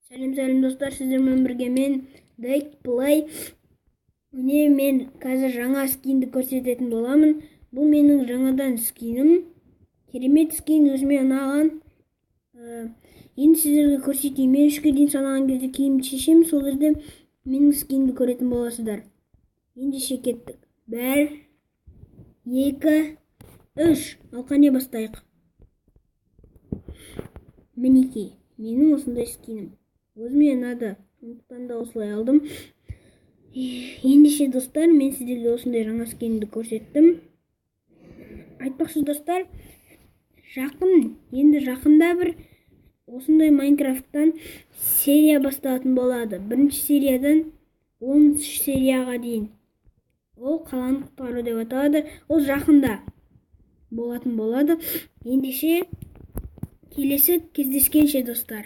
Сәлем достар, сіздермен бірге мен Dake Play. Міне мен қазір жаңа скинді көрсететін боламын. Бұл менің жаңадан скинім. Керемет скин, өзіме ұнаған. Енді сіздерге көрсетейін. Мен 3-ке дейін санаған кезде киімді шешем, сол кезде менің скинді көретін боласыздар. Ендеше кеттік. 1, 2, 3. Ал қане бастайық. Мінекей, менің осындай скинім. Өзіме ұнады, сондықтан да осылай алдым. Ендеше достар, мен сіздерге осындай жаңа скинді көрсеттім. Айтпақшы достар, енді жақында бір осындай Майнкрафттан серия басталатын болады. Бірінші сериядан 10-шы серияға дейін. Ол қаланы құтқару деп аталады. Ол жақында болатын болады. Ендеше келесі кездескенше достар.